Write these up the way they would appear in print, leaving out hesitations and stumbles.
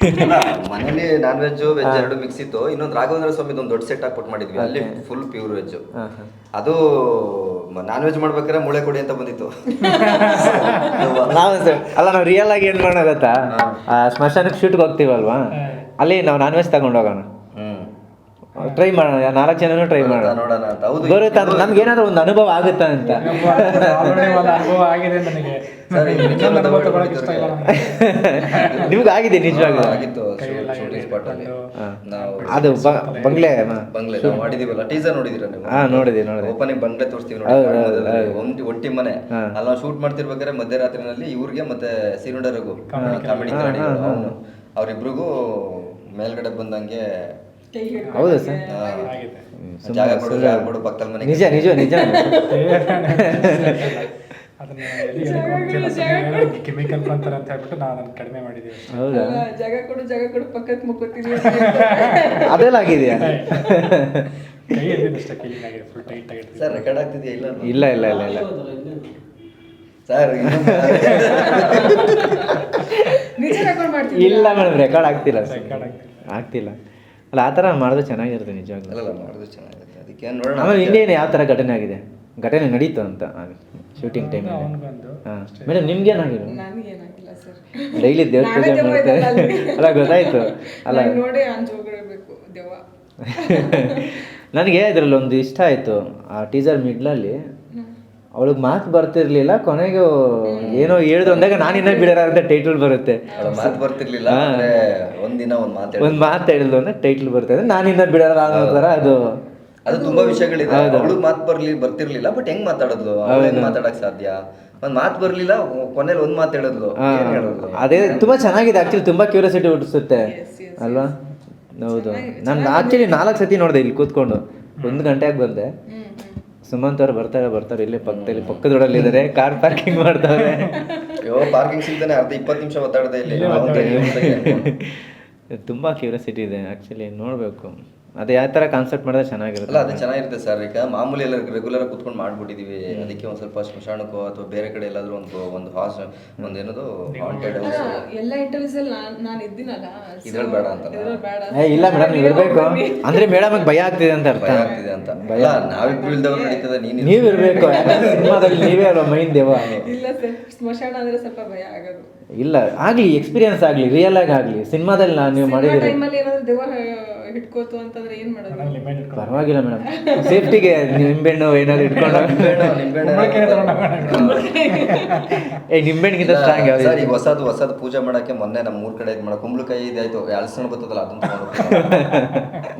ಮನೇಲಿ non veg veg ಎರಡು mix ಇತ್ತು. ಇನ್ನೊಂದು ರಾಘವೇಂದ್ರ ಸ್ವಾಮಿ ಒಂದು ದೊಡ್ಡ ಸೆಟ್ ಹಾಕ್ಬಿಟ್ಟು ಮಾಡಿದ್ವಿ, ಅಲ್ಲಿ ಫುಲ್ ಪ್ಯೂರ್ ವೆಜ್. ಅದು ನಾನ್ ವೆಜ್ ಮಾಡ್ಬೇಕಾದ್ರೆ ಮೂಳೆ ಕೊಡಿ ಅಂತ ಬಂದಿತ್ತು. ನಾವು ರಿಯಲ್ ಆಗಿ ಏನ್ ಮಾಡೋಣ ಗೊತ್ತಾ, ಸ್ಮಶಾನಕ್ಕೆ ಶೂಟ್ಗೆ ಹೋಗ್ತೀವಲ್ವಾ, ಅಲ್ಲಿ ನಾವು ನಾನ್ ವೆಜ್ ತಗೊಂಡು ಹೋಗೋಣ, ಟ್ರೈ ಮಾಡೋಣ, 4 ಜನನು ಟ್ರೈ ಮಾಡೋಣ, ನೋಡೋಣ ಅಂತ. ಹೌದು, ಬರುತ್ತೆ ಅಂತ ನಮ್ಗೆ ಏನಾದ್ರು ಒಂದು ಅನುಭವ ಆಗುತ್ತಾ ಅಂತ. ಅನುಭವ ಆಗಿದೆ ನನಗೆ. ನಿಮ್ಗೆ ಆಗಿದೆ ನಿಜವಾಗ್ಲೂ? ಆಗಿತ್ತು ಶೂಟಿಂಗ್ ಸ್ಪಾಟ್ ಅಲ್ಲಿ. ಅದು ಬಂಗ್ಲೆ ನಾವು ಮಾಡಿದೀವಲ್ಲ, ಟೀಸರ್ ನೋಡಿದಿರ ನೀವು? ನೋಡಿದೆ. ಓಪನಿಂಗ್ ಬಂಗ್ಲೆ ತೋರಿಸ್ತೀವಿ ನೋಡಿ, ಒಟ್ಟಿ ಮನೆ. ಅಲ್ಲಿ ನಾವು ಶೂಟ್ ಮಾಡ್ತಿರ್ಬೇಕಾದ್ರೆ ಮಧ್ಯರಾತ್ರಿನಲ್ಲಿ ಇವ್ರಿಗೆ ಮತ್ತೆ ಸೀನುಡ ರಘು ಕಾಮಿಡಿ ಅವ್ರಿಬ್ರಿಗೂ ಮೇಲ್ಗಡೆ ಬಂದಂಗೆ ಹೌದಾ ಸರ್? ಜಾಗ ಕೊಡು ಪಕ್ಕದ ಮನೆ. ನಿಜ ಕೆಮಿಕಲ್ ಅಂತಾರೆ ಅಂತ ಹೇಳ್ಬಿಟ್ಟು ನಾನು ಕಡಿಮೆ ಮಾಡಿದೀವಿ. ಹೌದಾ? ಜಾಗ ಕೊಡು ಪಕ್ಕಕ್ಕೆ ಮುಕ್ಕೋತೀನಿ. ಅದೆಲ್ಲ ಆಗಿದೆಯಾ? ಕೈ ಎದ್ದಿದ್ದಷ್ಟೇ ಕ್ಲೀನ್ ಆಗಿದೆ, ಫುಲ್ ಟೈಟ್ ಆಗಿದೆ. ಸರ್ ರೆಕಾರ್ಡ್ ಆಗ್ತಿದೆಯಾ? ಇಲ್ಲ ಸರ್ ಇಲ್ಲ ಮೇಡಮ್, ರೆಕಾರ್ಡ್ ಆಗ್ತಿಲ್ಲ. ಅಲ್ಲ, ಆ ಥರ ಮಾಡಿದ್ರೆ ಚೆನ್ನಾಗಿರುತ್ತೆ ನಿಜವಾಗ್ಲೂ. ಅಲ್ಲ ಮಾಡಿದ್ರೆ ಚೆನ್ನಾಗಿರುತ್ತೆ, ಅದಕ್ಕೆ ನೋಡೋಣ. ಆಮೇಲೆ ಇಂಡಿಯನ್ ಯಾವ ಥರ ಘಟನೆ ನಡೀತು ಅಂತ ಶೂಟಿಂಗ್ ಟೈಮ್? ಹಾಂ ಮೇಡಮ್, ನಿಮ್ಗೇನಾಗಿಲ್ಲ? ನನಗೇನಾಗಿಲ್ಲ ಸರ್, ಡೈಲಿ ದೇವ್ರ ಪೂಜೆ ಮಾಡ್ತಾರೆ ಅಲ್ಲ, ಗೊತ್ತಾಯ್ತು ಅಲ್ಲ. ನೋಡಿ ಅಂಜೋಗಬೇಕು ದೇವ. ನನಗೆ ಇದರಲ್ಲಿ ಒಂದು ಇಷ್ಟ ಆಯಿತು, ಆ ಟೀಸರ್ ಮಿಡ್ಲಲ್ಲಿ ಅವಳಿಗೆ ಮಾತು ಬರ್ತಿರ್ಲಿಲ್ಲ, ಕೊನೆಗೂ ಏನೋ ಹೇಳಿದ್ರು ಅಂದಾಗ ನಾನಿನ್ನ ಬಿಡೋಣ ಅಂತ ಟೈಟಲ್ ಬರುತ್ತೆ. ಮಾತು ಬರ್ತಿರ್ಲಿಲ್ಲ, ಒಂದು ಮಾತು ಹೇಳಿದ್ಲು ಅಂದ್ರೆ ಟೈಟಲ್ ಬರುತ್ತೆ, ನಾನಿನ್ನ ಬಿಡೋಣ ಅನ್ನೋ ಥರ. ಅದು ತುಂಬಾ ವಿಷಯಗಳಿದೆ. ಅವಳಿಗೆ ಮಾತು ಬರ್ತಿರ್ಲಿಲ್ಲ, ಬಟ್ ಹೆಂಗ್ ಮಾತಾಡೋದು, ಅವಳು ಹೆಂಗ್ ಮಾತಾಡಕ್ ಸಾಧ್ಯ? ಒಂದ್ ಮಾತು ಬರ್ಲಿಲ್ಲ, ಕೊನೆಯಲ್ಲಿ ಒಂದ್ ಮಾತು ಹೇಳಿದ್ಲು. ಅದೇ ತುಂಬಾ ಚೆನ್ನಾಗಿದೆ ಆಕ್ಚುಲಿ, ತುಂಬಾ ಕ್ಯೂರಿಯಾಸಿಟಿ ಹುಟ್ಟಿಸುತ್ತೆ ಅಲ್ವಾ? ಹೌದು, ನಾನು ಆಕ್ಚುಲಿ 4 ಸತಿ ನೋಡಿದೆ ಇಲ್ಲಿ ಕೂತ್ಕೊಂಡು, 1 ಗಂಟೆಗೆ ಬಂದೆ. ಸುಮಂತ್ ಅವ್ರು ಬರ್ತಾರೆ ಇಲ್ಲೇ ಪಕ್ಕದ ರೋಡಲ್ಲಿ ಇದ್ದಾರೆ, ಕಾರ್ ಪಾರ್ಕಿಂಗ್ ಮಾಡ್ತಾರೆ. ಪಾರ್ಕಿಂಗ್ ಸಿಗ್ತಾನೆ 20 ನಿಮಿಷ ಒತ್ತಾಡದೆ ಇಲ್ಲಿ. ತುಂಬಾ ಕ್ಯೂರಿಯಾಸಿಟಿ ಇದೆ ಆಕ್ಚುಲಿ, ನೋಡ್ಬೇಕು ಅದು ಯಾವ ಥರ ಕಾನ್ಸೆಪ್ಟ್ ಮಾಡಿದ್ರೆ ಚೆನ್ನಾಗಿರುತ್ತೆ. ಅಲ್ಲ, ಅದು ಚೆನ್ನಾಗಿರುತ್ತೆ ಸರ್. ಈಗ ಮಾಮೂಲಿ ಎಲ್ಲ ರೆಗ್ಯುಲರ್ ಕುತ್ಕೊಂಡು ಮಾಡ್ಬಿಟ್ಟಿದೀವಿ, ಅದಕ್ಕೆ ಒಂದ್ ಸ್ವಲ್ಪ ಸ್ಮಶಾನಕ್ಕೋ ಅಥವಾ ಬೇರೆ ಕಡೆ ಎಲ್ಲಾದ್ರೂ ಒಂದು ಹಾಸ್ ಒಂದೇನದು ಹಾಂಟೆಡ್ ಹೌಸ್ ಎಲ್ಲ ಇಂಟರ್ವ್ಯೂಸ್ ಅಲ್ಲಿ ನಾನು ಇದ್ದೀನಲ್ಲ, ಇದ್ರಲ್ಲಿ ಬೇಡ ಅಂತ. ಇಲ್ಲ ಮೇಡಮ್, ನೀವು ಇರಬೇಕು ಅಂದ್ರೆ ಮೇಡಮ್ ಭಯ ಆಗ್ತಿದೆ ಅಂತ ಅರ್ಥ. ಭಯ ನಾವಿಬ್ರು ಇಲ್ದವ್ರು ನಡೀತದೆ, ನೀವು ಇರಬೇಕು. ಸಿನಿಮಾದಲ್ಲಿ ನೀವೇ ಅಲ್ವಾ ಮೈನ್ ದೇವ. ಇಲ್ಲ ಸರ್, ಸ್ಮಶಾನ ಅಂದ್ರೆ ಸ್ವಲ್ಪ ಭಯ ಆಗೋದು. ಇಲ್ಲ, ಆಗ್ಲಿ ಎಕ್ಸ್ಪೀರಿಯನ್ಸ್ ಆಗ್ಲಿ, ರಿಯಲ್ ಆಗಲಿ. ಸಿನಿಮಾದಲ್ಲಿ ನೀವು ಮಾಡಿದ್ದೀರಿ, ಟೈಮಲ್ಲಿ ಏನಾದ್ರು ದೆವ್ವ ಹಿಡ್ಕೋತು ಅಂತಂದ್ರೆ ಏನ್ ಮಾಡೋದು? ಪರವಾಗಿಲ್ಲ ಮೇಡಮ್, ಸೇಫ್ಟಿಗೆ ನಿಂಬೆಹಣ್ಣು ಏನಾದ್ರು ಇಟ್ಕೊಂಡು. ನಿಂಬೆಹಣ್ಣಿಗಿಂತ ಸ್ಟ್ರಾಂಗ್ ಯಾವ್ದು? ಈಗ ಹೊಸದು ಪೂಜೆ ಮಾಡಕ್ಕೆ ಮೊನ್ನೆ ನಮ್ಮ 3 ಕಡೆ ಮಾಡೋ ಕುಂಬಳಕಾಯಿ ಇದಾಯ್ತು, ಹಲಸಣ ಬರ್ತದಲ್ಲ ಅದನ್ನ ತಗೊಂಡು.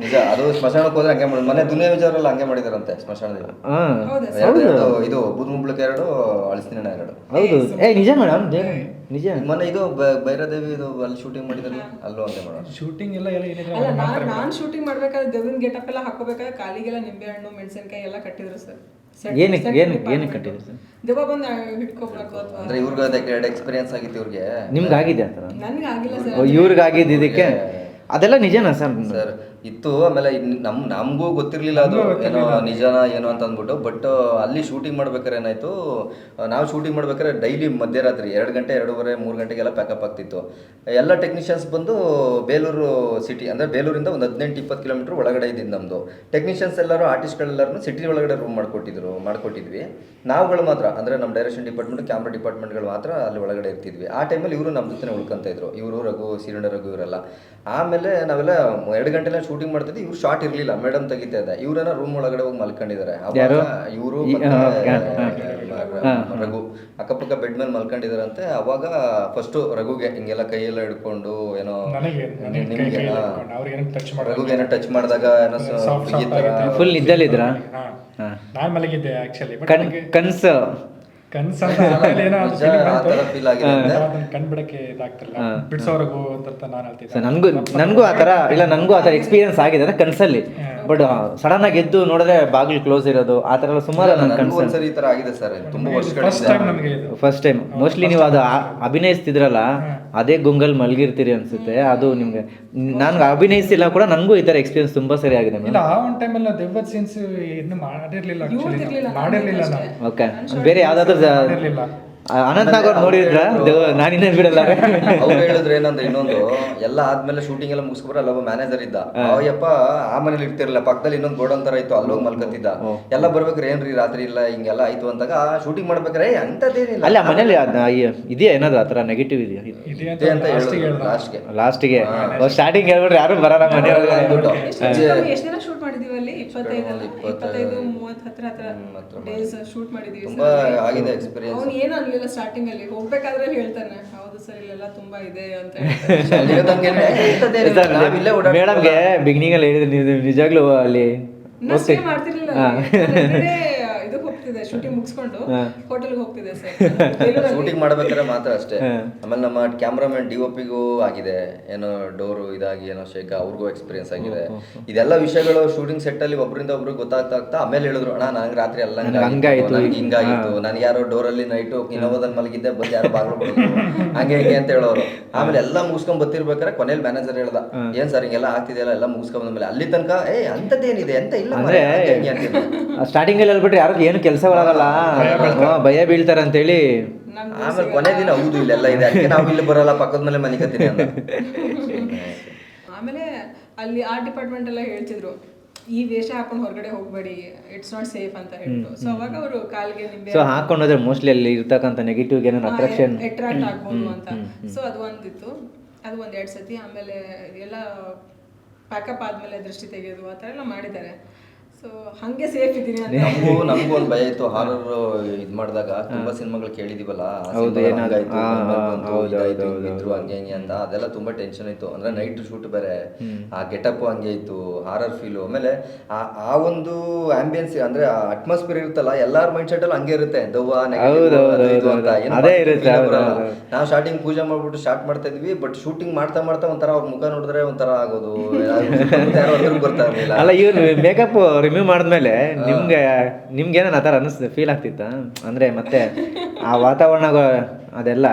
ನಿಜ, ಅದು ಸ್ಮಶಾನಕ್ಕೆ ಹೋದ್ರೆ ಹಂಗೆ ಮಾಡೋದು. ಮೊನ್ನೆ ದುನಿಯಾ ವಿಚಾರಲ್ಲ ಹಂಗೆ ಮಾಡಿದಾರಂತೆ ಸ್ಮಶಾನದಲ್ಲಿ. ಇದು ಬೂದುಗುಂಬಳಕಾಯಿ 2, ಹಲಸಿನ 2. ಹೌದು, ನಿಜ ಮೇಡಮ್, ನಿಜ. ಮೊನ್ನೆ ಇದು ಭೈರದೇವಿ ಇದು ಅಲ್ಲಿ ಶೂಟಿಂಗ್ ಮಾಡಿದ್ರಲ್ಲ, ಅಲ್ಲೂ ಹಂಗೆ ಮಾಡೋದು. ಶೂಟಿಂಗ್ ಎಲ್ಲ ನಾನು ಶೂಟಿಂಗ್ ಮಾಡ್ಬೇಕಾದ್ರೆ ದೇವಿನ ಗೆಟಪ್ ಎಲ್ಲ ಹಾಕೋಬೇಕಾದ್ರೆ ಕಾಲಿಗೆಲ್ಲ ನಿಂಬೆ ಹಣ್ಣು ಮೆಣಸಿನಕಾಯಿ ಎಲ್ಲ ಕಟ್ಟಿದ್ರು ಸರ್. ಏನಕ್ಕೆ ಕಟ್ಟಿದ್ರು ಸರ್? ದೆವ್ವ ಬಂದು ಹಿಡ್ಕೋಬೇಕು ಅಥವಾ ಅಂದ್ರೆ ಇವ್ರಿಗೆ ಅದಕ್ಕೆ 2 ಎಕ್ಸ್ಪೀರಿಯನ್ಸ್ ಆಗಿತ್ತು. ಇವ್ರಿಗೆ ನಿಮ್ಗೆ ಆಗಿದೆ ಆ ಥರ? ನನ್ಗೆ ಆಗಿಲ್ಲ ಸರ್. ಇವ್ರಿಗೆ ಆಗಿದ್ದು ಇದಕ್ಕೆ ಅದೆಲ್ಲ ನಿಜನಾ ಸರ್? ಸರ್ ಇತ್ತು. ಆಮೇಲೆ ನಮಗೂ ಗೊತ್ತಿರಲಿಲ್ಲ ಅದು ಏನೋ ನಿಜನ ಏನೋ ಅಂತ ಅಂದ್ಬಿಟ್ಟು. ಬಟ್ ಅಲ್ಲಿ ಶೂಟಿಂಗ್ ಮಾಡ್ಬೇಕಾದ್ರೆ ಏನಾಯ್ತು, ನಾವು ಶೂಟಿಂಗ್ ಮಾಡ್ಬೇಕಾದ್ರೆ ಡೈಲಿ ಮಧ್ಯರಾತ್ರಿ 2 ಗಂಟೆ 2:30 3 ಗಂಟೆಗೆಲ್ಲ ಪ್ಯಾಕಪ್ ಆಗ್ತಿತ್ತು. ಎಲ್ಲ ಟೆಕ್ನಿಷಿಯನ್ಸ್ ಬಂದು ಬೇಲೂರು ಸಿಟಿ, ಅಂದರೆ ಬೇಲೂರಿಂದ ಒಂದು 18-20 ಕಿಲೋಮೀಟರ್ ಒಳಗಡೆ ಇದ್ದಿದ್ದು ನಮ್ಮದು. ಟೆಕ್ನಿಷಿಯನ್ಸ್ ಎಲ್ಲರೂ, ಆರ್ಟಿಸ್ಟ್ಗಳೆಲ್ಲರೂ ಸಿಟಿ ಒಳಗಡೆ ರೂಮ್ ಮಾಡ್ಕೊಟ್ಟಿದ್ವಿ. ನಾವುಗಳು ಮಾತ್ರ, ಅಂದರೆ ನಮ್ಮ ಡೈರೆಕ್ಷನ್ ಡಿಪಾರ್ಟ್ಮೆಂಟ್, ಕ್ಯಾಮ್ರಾ ಡಿಪಾರ್ಟ್ಮೆಂಟ್ಗಳು ಮಾತ್ರ ಅಲ್ಲಿ ಒಳಗಡೆ ಇರ್ತಿದ್ವಿ. ಆ ಟೈಮಲ್ಲಿ ಇವರು ನಮ್ಮ ಜೊತೆ ಉಳ್ಕೊಂತ ಇದ್ರು, ಇವರು ರಘು, ಸೀರುಂಡ ರಘು ಇವರೆಲ್ಲ. ಆಮೇಲೆ ನಾವೆಲ್ಲ 2 ಗಂಟೆಲ್ಲ ಶೂಟಿಂಗ್ ಮಾಡ್ತಿದ್ವಿ. ಇವ್ರು ಶಾರ್ಟ್ ಇರಲಿಲ್ಲ, ಮೇಡಮ್ ತೆಗಿತಾ ಇದೆ. ಇವರೆಲ್ಲ ರೂಮ್ ಒಳಗಡೆ ಹೋಗಿ ಮಲ್ಕೊಂಡಿದ್ದಾರೆ. ಇವರು ರಘು ಅಕ್ಕಪಕ್ಕ ಬೆಡ್ ಮೇಲೆ ಮಲ್ಕೊಂಡಿದಾರಂತೆ. ಅವಾಗ ಫಸ್ಟ್ ರಘುಗೆ ಹಿಂಗೆಲ್ಲ ಕೈಯೆಲ್ಲ ಹಿಡ್ಕೊಂಡು ಏನೋ ರಘುಗೆ ಏನೋ ಟಚ್ ಮಾಡಿದಾಗ ಏನೋ ಫುಲ್ ನಿದ್ದಲ್ಲಿದ್ರ. ನಾನು ಮಲಗಿದ್ದೆ ಆಕ್ಚುಲಿ, ಕನ್ಸು ಕಣ್ಬಿಡಕ್ಕೆ ಇದಾಗ್ತಿಲ್ಲ, ಬಿಡ್ಸೋರ್ಗು ಅಂತ ನಾನು ಹೇಳ್ತಿದ್ದೆ. ನನಗೂ ಆ ಥರ ಇಲ್ಲ, ನನಗೂ ಆ ಥರ ಎಕ್ಸ್ಪೀರಿಯನ್ಸ್ ಆಗಿದೆ ಅಂದ್ರೆ ಕನ್ಸಲ್ಲಿ. ಬಟ್ ಸಡನ್ ಆಗಿ ಎದ್ದು ನೋಡಿದ್ರೆ ಬಾಗಿಲು ಕ್ಲೋಸ್ ಇರೋದು, ಆ ಥರ ಎಲ್ಲ ಸುಮಾರು ನನ್ನ ಕನ್ಸಲ್ಲಿ ಈ ಥರ ಆಗಿದೆ ಸರ್. ತುಂಬಾ ಫಸ್ಟ್ ಟೈಮ್ ಮೋಸ್ಟ್ಲಿ ನೀವು ಅದು ಅಭಿನಯಿಸ್ತಿದ್ರಲ್ಲ, ಅದೇ ಗುಂಗಲ್ ಮಲಗಿರ್ತೀರಿ ಅನ್ಸುತ್ತೆ. ಅದು ನಿಮ್ಗೆ, ನಾನು ಅಭಿನಯಿಸಿಲ್ಲ ಕೂಡ, ನನಗೂ ಈ ಥರ ಎಕ್ಸ್ಪೀರಿಯನ್ಸ್ ತುಂಬಾ ಸರಿ ಆಗಿದೆ. ಇಲ್ಲ, ಆ ಒಂದು ಟೈಮಲ್ಲಿ ದೆವ್ವದ ಸೀನ್ಸ್ ಇನ್ನು ಮಾಡಿರ್ಲಿಲ್ಲ. ಓಕೆ, ಬೇರೆ ಯಾವ್ದಾದ್ರು ಅನಂತ್ ನಾಗ್ ಅವ್ರು ನೋಡಿದ್ರ ನಾನಿನ್ನೇ ಬಿಡಲ್ಲ. ಅವ್ರು ಹೇಳಿದ್ರೆ ಏನಂದ್ರೆ ಇನ್ನೊಂದು ಎಲ್ಲ ಆದ್ಮೇಲೆ ಶೂಟಿಂಗ್ ಎಲ್ಲ ಮುಗಿಸ್ಕೊಬ್ರೆ ಅಲ್ಲೊಬ್ಬ ಮ್ಯಾನೇಜರ್ ಇದ್ದ. ಅವಯ್ಯಪ್ಪ ಆ ಮನೇಲಿ ಇರ್ತಿರ್ಲಿಲ್ಲ, ಪಕ್ಕದಲ್ಲಿ ಇನ್ನೊಂದು ಗೋಡನ್ ತರ ಇತ್ತು, ಅಲ್ಲೋಗಿ ಮಲ್ಕತ್ತಿದ್ದ. ಎಲ್ಲ ಬರ್ಬೇಕಾರೆ ಏನ್ರಿ ರಾತ್ರಿ ಇಲ್ಲ ಹಿಂಗೆಲ್ಲ ಆಯ್ತು ಅಂದಾಗ ಶೂಟಿಂಗ್ ಮಾಡ್ಬೇಕಾರೆ ಅಂತದೇನಿಲ್ಲ ಅಲ್ಲ ಮನೇಲಿ ಇದೆಯಾ ಏನಾದ್ರು ಆತರ ನೆಗೆಟಿವ್ ಇದೆಯಾ ಇದೆ ಅಂತ ಹೇಳಿದ್ರು ಲಾಸ್ಟ್ಗೆ ಸ್ಟಾರ್ಟಿಂಗ್ ಹೇಳ್ಬಿಟ್ರೆ ಯಾರು ಬರಲ್ಲ ಮನೆ ಅಂದ್ಬಿಟ್ಟು. ಎಷ್ಟು ದಿನ ಶೂಟ್ ಮಾಡಿದೀವಿ ಅಲ್ಲಿ? 25-30 ಹತ್ರ ಡೇಸ್ ಶೂಟ್ ಮಾಡಿದೀವಿ. ತುಂಬಾ ಆಗಿದೆ ಎಕ್ಸ್ಪೀರಿಯನ್ಸ್. ಅವ್ನು ಏನು ಅನ್ಲಿಲ್ಲ ಸ್ಟಾರ್ಟಿಂಗ್ ಅಲ್ಲಿ, ಹೋಗ್ಬೇಕಾದ್ರೆ ಹೇಳ್ತಾನೆ ಹೌದು ಸರ್ ಇಲ್ಲೆಲ್ಲ ತುಂಬಾ ಇದೆ ಅಂತ ಹೇಳ್ತಾನೆ. ಮೇಡಮ್ಗೆ ಬಿಗಿನಿಂಗ್ ಅಲ್ಲಿ ಹೇಳಿದ್ರೆ ನೀವು ನಿಜಾಗ್ಲೂ ಅಲ್ಲಿ ನರ್ಸ್ಗೆ ಮಾಡ್ತಿರ್ಲಿಲ್ಲ. ಇದಕ್ಕೆ ಹೋಗ್ತಿದೆ ಶೂಟಿಂಗ್ ಮುಗಿಸ್ಕೊಂಡು ಹೋಟೆಲ್ಗೆ ಹೋಗ್ತಿದೆ ಸರ್. ಶೂಟಿಂಗ್ ಮಾಡ್ಬೇಕಾದ್ರೆ ಮಾತ್ರ ಅಷ್ಟೇ. ಆಮೇಲೆ ನಮ್ಮ ಕ್ಯಾಮ್ರಾಮನ್ DOPಗೂ ಆಗಿದೆ ಏನೋ ಡೋರು ಇದಾಗಿ ಏನೋ ಶೇಕ, ಅವ್ರಿಗೂ ಎಕ್ಸ್ಪೀರಿಯನ್ಸ್ ಆಗಿದೆ. ಇದೆಲ್ಲ ವಿಷಯಗಳು ಶೂಟಿಂಗ್ ಸೆಟ್ ಅಲ್ಲಿ ಒಬ್ಬರಿಂದ ಒಬ್ರು ಗೊತ್ತಾಗ್ತಾ ಆಮೇಲೆ ಹೇಳಿದ್ರು, ಅಣ್ಣ ನನಗೆ ರಾತ್ರಿ ಎಲ್ಲ ಹಿಂಗಾಗಿತ್ತು, ನನಗೆ ಯಾರೋ ಡೋರಲ್ಲಿ ನೈಟು ಇನ್ನೋವದಲ್ಲಿ ಮಲಗಿದ್ದೆ, ಬಂದು ಯಾರೋ ಬಾಗಿಲು ಬಿಡೋದು ಹಂಗೆ ಹಿಂಗೆ ಅಂತ ಹೇಳೋರು. ಆಮೇಲೆ ಎಲ್ಲ ಮುಗಿಸ್ಕೊಂಡ್ ಬರ್ತಿರ್ಬೇಕಾದ್ರೆ ಕೊನೆಯಲ್ಲಿ ಮ್ಯಾನೇಜರ್ ಹೇಳ್ದ, ಏನ್ ಸರ್ ಹಿಂಗೆಲ್ಲ ಆಗ್ತಿದೆಯಲ್ಲ ಎಲ್ಲ ಮುಗಿಸ್ಕೊಂಡ್ ಬಂದ್ಮೇಲೆ ಅಲ್ಲಿ ತನಕ ಅಂತದ್ದೇನಿದೆ ಅಂತ ಇಲ್ಲ ಅಂದ್ರೆ ಸ್ಟಾರ್ಟಿಂಗ್ ಅಲ್ಲಿ ಹೇಳ್ಬಿಟ್ರೆ ಯಾರು ಏನು ಕೆಲಸ ಒಳಗಲ್ಲ, ಭಯ ಬೀಳ್ತಾರ ಅಂತೇಳಿ. ಆಮೇಲೆ ಕೊನೆ ದಿನ ಹೌದು ಇಲ್ಲೆಲ್ಲ ಇದೆ, ಅದಕ್ಕೆ ನಾವು ಇಲ್ಲಿ ಬರಲ್ಲ, ಪಕ್ಕದ ಮೇಲೆ ಮನಿಕತ್ತೀನಿ ಅಂತ. ಆಮೇಲೆ ಅಲ್ಲಿ ಆರ್ಟ್ ಡಿಪಾರ್ಟ್ಮೆಂಟ್ ಎಲ್ಲ ಹೇಳ್ತಿದ್ರು ಈ ವೇಷ ಹಾಕೊಂಡು ಹೊರಗಡೆ ಹೋಗ್ಬೇಡಿ, ಇಟ್ಸ್ ನಾಟ್ ಸೇಫ್ ಅಂತ ಹೇಳ್ತು. ಸೊ ಅವಾಗ ಅವರು ಕಾಲ್ಗೆ ನಿಂಬೆ ಸೊ ಹಾಕೊಂಡ್ರೆ ಮೋಸ್ಟ್ಲಿ ಅಲ್ಲಿ ಇರ್ತಕ್ಕಂಥ ನೆಗೆಟಿವ್ ಏನೋ ಅಟ್ರಾಕ್ಷನ್ ಅಟ್ರಾಕ್ಟ್ ಆಗ್ಬೋದು ಅಂತ. ಸೊ ಅದು ಒಂದಿತ್ತು, ಅದು 1-2 ಸತಿ. ಆಮೇಲೆ ಎಲ್ಲ ಪ್ಯಾಕಪ್ ಆದ್ಮೇಲೆ ದೃಷ್ಟಿ ತೆಗೆಯೋದು ಆ ಥರ ಎಲ್ಲ ಮಾಡಿದ್ದಾರೆ. ಸೊ ಹಂಗೆ ಸೇಫ್ ಇದೀನಿ ಅಂತ. ನಮಗೂ ಒಂದು ಭಯ ಇತ್ತು ಹಾರರ್ ಇದು ಮಾಡಿದಾಗ. ತುಂಬಾ ಸಿನಿಮಾಗಳು ಕೇಳಿದೀವಲ್ಲ, ಹಂಗೆ ಹಿಂಗೆ ಅಂತ, ಅದೆಲ್ಲ ತುಂಬಾ ಟೆನ್ಷನ್ ಇತ್ತು. ಅಂದ್ರೆ ನೈಟ್ ಶೂಟ್ ಬೇರೆ, ಆ ಗೆಟಪ್ ಹಂಗೆ ಇತ್ತು, ಹಾರರ್ ಫೀಲು. ಆಮೇಲೆ ಆ ಒಂದು ಆಂಬಿಯನ್ಸ್ ಅಂದ್ರೆ ಅಟ್ಮಾಸ್ಫಿಯರ್ ಇರುತ್ತಲ್ಲ, ಎಲ್ಲಾರ ಮೈಂಡ್ ಸೆಟ್ ಅಲ್ಲಿ ಹಂಗೆ ಇರುತ್ತೆ, ದವ್ವ ನಾವು ಸ್ಟಾರ್ಟಿಂಗ್ ಪೂಜೆ ಮಾಡ್ಬಿಟ್ಟು ಸ್ಟಾರ್ಟ್ ಮಾಡ್ತಾ ಇದ್ವಿ. ಬಟ್ ಶೂಟಿಂಗ್ ಮಾಡ್ತಾ ಒಂಥರ ಅವ್ರ ಮುಖ ನೋಡಿದ್ರೆ ಒಂಥರ ಆಗೋದು, ಬರ್ತಾ ಇರ್ಲಿಲ್ಲ. ಅಲ್ಲ ಇವ್ರು ಮೇಕಪ್ ರಿಮೂವ್ ಮಾಡಿದ್ಮೇಲೆ ನಿಮ್ಗೆ ಏನೋ ಆ ಥರ ಅನ್ನಿಸ್ತದೆ, ಫೀಲ್ ಆಗ್ತಿತ್ತ? ಅಂದರೆ ಮತ್ತೆ ಆ ವಾತಾವರಣ ಅದೆಲ್ಲ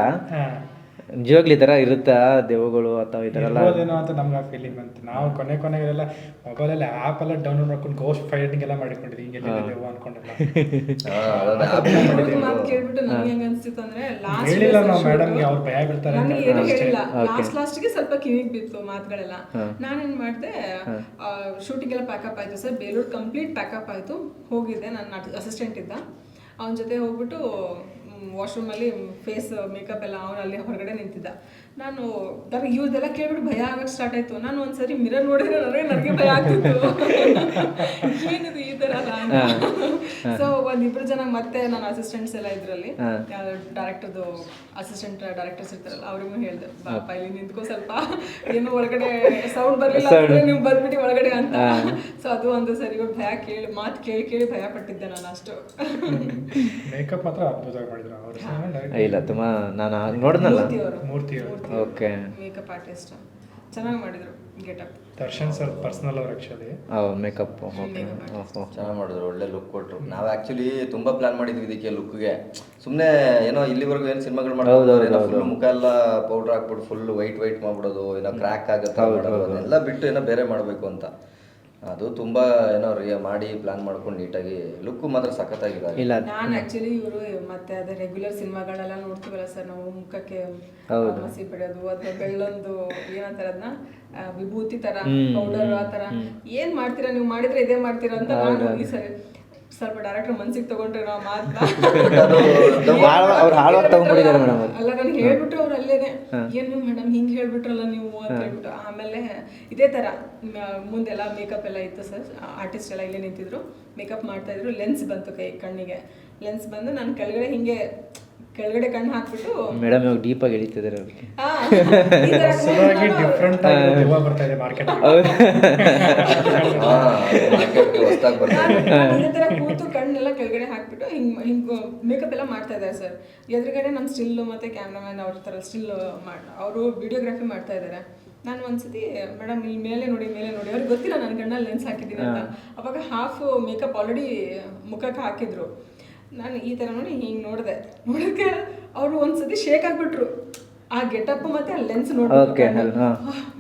ನಿಜವಾಗ್ಲಿ ಈ ಥರ ಇರುತ್ತಾ ದೆವ್ವಗಳು ಅಥವಾ ಈ ಥರ ಎಲ್ಲ ಅಂತ ನಮ್ಗೆ ಆ ಫೀಲಿಂಗ್ ಬಂತು. ನಾವು ಕೊನೆಗೆಲ್ಲ ಮೊಬೈಲಲ್ಲಿ ಆ್ಯಪ್ ಎಲ್ಲ ಡೌನ್ಲೋಡ್ ಮಾಡ್ಕೊಂಡು ಗೋಸ್ಟ್ ಫೈಟಿಂಗ್ ಎಲ್ಲ ಮಾಡಿಕೊಂಡಿದ್ವಿ, ಹಿಂಗೆಲ್ಲ ದೆವ್ವ ಅನ್ಕೊಂಡೆಲ್ಲ ಕೇಳ್ಬಿಟ್ಟು ನನಗೆ ಹೆಂಗ ಅನ್ಸ್ತಿತ್ತು ಅಂದ್ರೆ ಹೇಳಿಲ್ಲ ನಾವು ಮೇಡಮ್ಗೆ, ಅವ್ರು ಭಯ ಬೀಳ್ತಾರೆ ಅಂತ. ಏನು ಹೇಳಿಲ್ಲ, ಲಾಸ್ಟ್ಗೆ ಸ್ವಲ್ಪ ಕಿವಿಗೆ ಬಿತ್ತು ಮಾತುಗಳೆಲ್ಲ. ನಾನೇನ್ ಮಾಡಿದೆ, ಶೂಟಿಂಗ್ ಎಲ್ಲ ಪ್ಯಾಕಪ್ ಆಯ್ತು ಸರ್, ಬೇಲೂರು ಕಂಪ್ಲೀಟ್ ಪ್ಯಾಕಪ್ ಆಯ್ತು. ಹೋಗಿದ್ದೆ, ನನ್ನ ಅಸಿಸ್ಟೆಂಟ್ ಇದ್ದ, ಅವನ ಜೊತೆ ಹೋಗ್ಬಿಟ್ಟು ವಾಶ್ರೂಮಲ್ಲಿ ಫೇಸ್ ಮೇಕಪ್ ಎಲ್ಲ ಅವನು ಅಲ್ಲಿ ಹೊರಗಡೆ ನಿಂತಿದ್ದ. ನಾನು ನನಗೆ ಇವ್ರದೆಲ್ಲ ಕೇಳ್ಬಿಟ್ಟು ಭಯ ಆಗಕ್ಕೆ ಸ್ಟಾರ್ಟ್ ಆಯ್ತು. ನಾನು ಒಂದ್ಸರಿ ಮಿರರ್ ನೋಡಿದ್ರೆ ನನಗೆ ಭಯ ಆಗ್ತಿತ್ತು, ಏನಿದು ಈ ಥರ ಅಲ್ಲ. ಸೊ 1-2 ಜನ ಮತ್ತೆ ನನ್ನ ಅಸಿಸ್ಟೆಂಟ್ಸ್ ಎಲ್ಲ ಇದ್ರಲ್ಲಿ, ಡೈರೆಕ್ಟರ್ದು ಅಸಿಸ್ಟೆಂಟ್ ಡೈರೆಕ್ಟರ್ಸ್ ಇರ್ತಾರಲ್ಲ, ಅವ್ರಿಗೂ ಹೇಳ್ದೆ, ಬಾಪ ಇಲ್ಲಿ ನಿಂತ್ಕೋ ಸ್ವಲ್ಪ, ಏನು ಒಳಗಡೆ ಸೌಂಡ್ ಬರಲಿಲ್ಲ ಅಂದ್ರೆ ನೀವು ಬಂದ್ಬಿಟ್ಟು ಒಳಗಡೆ ಅಂತ. ಸೊ ಅದು ಒಂದು ಸರಿ ಭಯ ಮಾತು ಕೇಳಿ ಭಯ ಪಟ್ಟಿದ್ದೆ ನಾನು ಅಷ್ಟು. ಮೇಕಪ್ ಮಾತ್ರ ಅದ್ಭುತವಾಗಿ ಮಾಡಿದ್ರು ಅವರು. ಇಲ್ಲ ತುಂಬಾ ನಾನು ನೋಡಿದ್ನಲ್ಲ ಮೂರ್ತಿ ಓಕೆ ಮೇಕಪ್ ಆರ್ಟಿಸ್ಟ್ ಚೆನ್ನಾಗಿ ಮಾಡಿದ್ರು ಗೆಟಪ್. ದರ್ಶನ್ ಸರ್ ಪರ್ಸನಲ್ ಅವ್ರು ಆ್ಯಕ್ಚುಲಿ ಮೇಕಪ್ ಚೆನ್ನಾಗಿ ಮಾಡಿದ್ರು, ಒಳ್ಳೆ ಲುಕ್ ಕೊಟ್ಟರು. ನಾವು ಆ್ಯಕ್ಚುಲಿ ತುಂಬ ಪ್ಲಾನ್ ಮಾಡಿದ್ವಿ ಇದಕ್ಕೆ ಲುಕ್ಗೆ. ಸುಮ್ಮನೆ ಏನೋ ಇಲ್ಲಿವರೆಗೂ ಏನು ಸಿನಿಮಾಗಳು ಮಾಡೋದು, ಏನೋ ಫುಲ್ ಮುಖ ಎಲ್ಲ ಪೌಡ್ರ್ ಹಾಕ್ಬಿಟ್ಟು ಫುಲ್ ವೈಟ್ ಮಾಡ್ಬಿಡೋದು, ಏನೋ ಕ್ರ್ಯಾಕ್ ಆಗುತ್ತೆ ಎಲ್ಲ ಬಿಟ್ಟು ಏನೋ ಬೇರೆ ಮಾಡಬೇಕು ಅಂತ. ಅದು ತುಂಬ ಏನೋ ಮಾಡಿ ಪ್ಲಾನ್ ಮಾಡ್ಕೊಂಡು ನೀಟಾಗಿ ಲುಕ್ಕು ಮಾತ್ರ ಸಖತ್ತಾಗಿದೆ. ಇಲ್ಲ ನಾನು ಆ್ಯಕ್ಚುಲಿ ಇವರು ಮತ್ತೆ ಅದೇ ರೆಗ್ಯುಲರ್ ಸಿನಿಮಾಗಳೆಲ್ಲ ನೋಡ್ತೀವಲ್ಲ ಸರ್ ನಾವು, ಮುಖಕ್ಕೆ ಮಸಿ ಬಿಡೋದು ಅಥವಾ ಬೆಳ್ಳೊಂದು ಏನಂತಾರೆ ಅದನ್ನ ವಿಭೂತಿ ತರ ಪೌಡರ್ ಆ ಥರ ಏನು ಮಾಡ್ತೀರಾ ನೀವು, ಮಾಡಿದ್ರೆ ಇದೇ ಮಾಡ್ತೀರಾ ಅಂತ ನಾನು ಈ ಸರಿ ಸ್ವಲ್ಪ ಡೈರೆಕ್ಟರ್ ಮನ್ಸಿಗೆ ತಗೊಂಡ್ರೆ ನಾವು ತಗೊಂಡ್ಬಿಟ್ಟಿದ್ದಾರೆ ಮೇಡಮ್. ಅಲ್ಲ ನನಗೆ ಹೇಳ್ಬಿಟ್ರು ಅವ್ರು ಅಲ್ಲೇನೆ, ಏನು ಮೇಡಮ್ ಹಿಂಗೆ ಹೇಳ್ಬಿಟ್ರಲ್ಲ ನೀವು ಅಂತ ಹೇಳ್ಬಿಟ್ಟು. ಆಮೇಲೆ ಇದೇ ಥರ ಮುಂದೆಲ್ಲ ಮೇಕಪ್ ಎಲ್ಲ ಇತ್ತು ಸರ್, ಆರ್ಟಿಸ್ಟ್ ಎಲ್ಲ ಇಲ್ಲೇ ನಿಂತಿದ್ರು, ಮೇಕಪ್ ಮಾಡ್ತಾ ಇದ್ರು. ಲೆನ್ಸ್ ಬಂತು ಕಣ್ಣಿಗೆ, ಲೆನ್ಸ್ ಬಂದು ನಾನು ಕೆಳಗಡೆ ಕಣ್ಣು ಹಾಕ್ಬಿಟ್ಟು ಮೇಡಮ್ ಇವಾಗ ಡೀಪ್ ಆಗಿ ಎಳಿತಿದ್ದಾರೆ ಅವ್ರಿಗೆ. ಡಿಫ್ರೆಂಟ್ ಆಗಿ ದೆವ್ವ ಬರ್ತಾ ಇದೆ ಮಾರ್ಕೆಟ್. ಇದೇ ಥರ ಕೂತು ಕಣ್ಣೆಲ್ಲ ಕೆಳಗಡೆ ಹಾಕ್ಬಿಟ್ಟು ಹಿಂಗೆ ಮೇಕಪ್ ಎಲ್ಲ ಮಾಡ್ತಾ ಇದ್ದಾರೆ ಸರ್. ಎದುರುಗಡೆ ನಮ್ಮ ಸ್ಟಿಲ್ಲು ಮತ್ತು ಕ್ಯಾಮ್ರಾಮ್ಯಾನ್ ಅವ್ರ ಥರ ಸ್ಟಿಲ್ ಅವರು ವಿಡಿಯೋಗ್ರಫಿ ಮಾಡ್ತಾ ಇದ್ದಾರೆ. ನಾನು ಒಂದ್ಸತಿ ಮೇಡಮ್ ಇಲ್ಲಿ ಮೇಲೆ ನೋಡಿ ಅವ್ರಿಗೆ ಗೊತ್ತಿಲ್ಲ ನನ್ನ ಕಣ್ಣಲ್ಲಿ ಲೆನ್ಸ್ ಹಾಕಿದ್ದೀನಿ ಅಂತ. ಅವಾಗ ಹಾಫ್ ಮೇಕಪ್ ಆಲ್ರೆಡಿ ಮುಖಕ್ಕೆ ಹಾಕಿದ್ರು. ನಾನು ಈ ಥರ ನೋಡಿ ಹಿಂಗೆ ನೋಡಿದ್ರೆ ಅವರು ಒಂದ್ಸತಿ ಶೇಕ್ ಆಗಿಬಿಟ್ರು. ಆ ಗೆಟಪ್ ಮತ್ತೆ ಆ ಲೆನ್ಸ್ ನೋಡ್ಬಿಟ್ಟು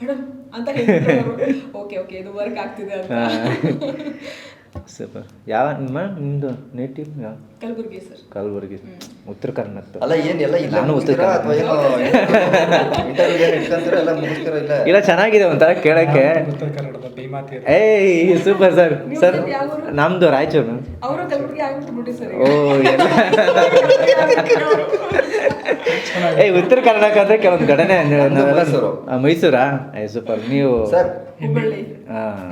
ಮೇಡಮ್ ಅಂತ ಹೇಳ್ಬಿಟ್ಟು ಓಕೆ ಇದು ವರ್ಕ್ ಆಗ್ತಿದೆ ಅಂತ. ಸೂಪರ್. ನಿಮ್ಮದು ನೇಟಿವ್ ಯಾವ? ಕಲಬುರ್ಗಿ ಸರ್. ಕಲಬುರ್ಗಿ, ಉತ್ತರ ಕರ್ನಾಟಕ. ಅಲ್ಲ ಏನೆಲ್ಲ ಇಲ್ಲ ನಾನು ಉತ್ತರ ಮುಗಿಸ್ತೀರಾ ಅಥವಾ ಏನೋ ಇಂಟರ್ವ್ಯೂ ಇಟ್ಕೊಂತೀರಾ ಇಲ್ಲ ಮುಗಿಸ್ತೀರಾ ಇಲ್ಲ ಇಲ್ಲ ಚೆನ್ನಾಗಿದೆ ಒಂಥರ ಕೇಳಕ್ಕೆ. ಉತ್ತರ ಕನ್ನಡದ ಭೀಮಾತಿ ಏಯ್ ಸೂಪರ್ ಸರ್. ಸರ್ ನಮ್ದು ರಾಯಚೂರು. ಅವರು ಕಲಬುರ್ಗಿ ಆಗ್ಬಿಟ್ಟು ಸರ್. ಓ ಏಯ್ ಉತ್ತರ ಕರ್ನಾಟಕ ಅಂದ್ರೆ ಕೆಲವೊಂದು ಘಟನೆ ಮೈಸೂರು. ಮೈಸೂರಾ? ಏ ಸೂಪರ್. ನೀವು ಸರ್ ಹುಬ್ಬಳ್ಳಿ.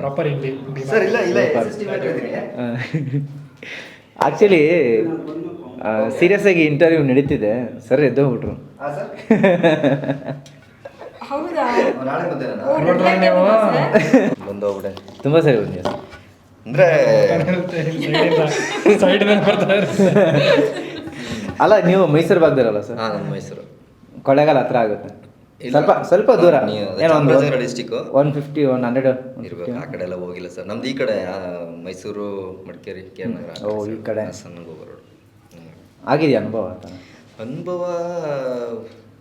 ಪ್ರಾಪರ್ ಇಲ್ಲಿ ಸರ್ ಇಲ್ಲ ಇಲ್ಲ SST ಮಾಡಿದ್ದೀನಿ. ಆಕ್ಚುಲಿ ಸೀರಿಯಸ್ ಆಗಿ ಇಂಟರ್ವ್ಯೂ ನಡೀತಿದೆ, ಸರ್ ಎದ್ದೋಗ್ಬಿಟ್ರು. ಹಾಂ ಸರ್ ಹೌದಾ? ನಾಳೆ ಬಂದೆ ನಾನು ಓ, red light ಆಗುತ್ತಾ ಸರ್? ಬಂದೋಗ್ಬಿಡೆ ತುಂಬ ಸರಿ ಬಂದಿ ಸರ್. ಅಂದರೆ ಸೈಡ್ನಲ್ಲಿ ಬರ್ತಾ ಇರುತ್ತೆ. ಅಲ್ಲ ನೀವು ಮೈಸೂರು ಭಾಗದಲ್ಲ ಸರ್? ಹಾಂ ನಮ್ಮ ಮೈಸೂರು ಕೊಳ್ಳೇಗಾಲ ಹತ್ರ ಆಗುತ್ತೆ. ಇಲ್ಲ. ಸ್ವಲ್ಪ ದೂರ, ನೀವು ಏನೋ ಒಂದು ಚಾಮರಾಜನಗರ ಡಿಸ್ಟಿಕ್ಕು 150 100 ಇರ್ಬೇಕು. ಆ ಕಡೆ ಎಲ್ಲ ಹೋಗಿಲ್ಲ ಸರ್. ನಮ್ದು ಈ ಕಡೆ ಮೈಸೂರು, ಮಡಿಕೇರಿ, ಕೇರನಗರ. ಓ, ಈ ಕಡೆ. ಸಣ್ಣ ಹೋಗೋರು. ಆಗಿದೆಯಾ ಅನುಭವ ಅಂತ? ಅನುಭವ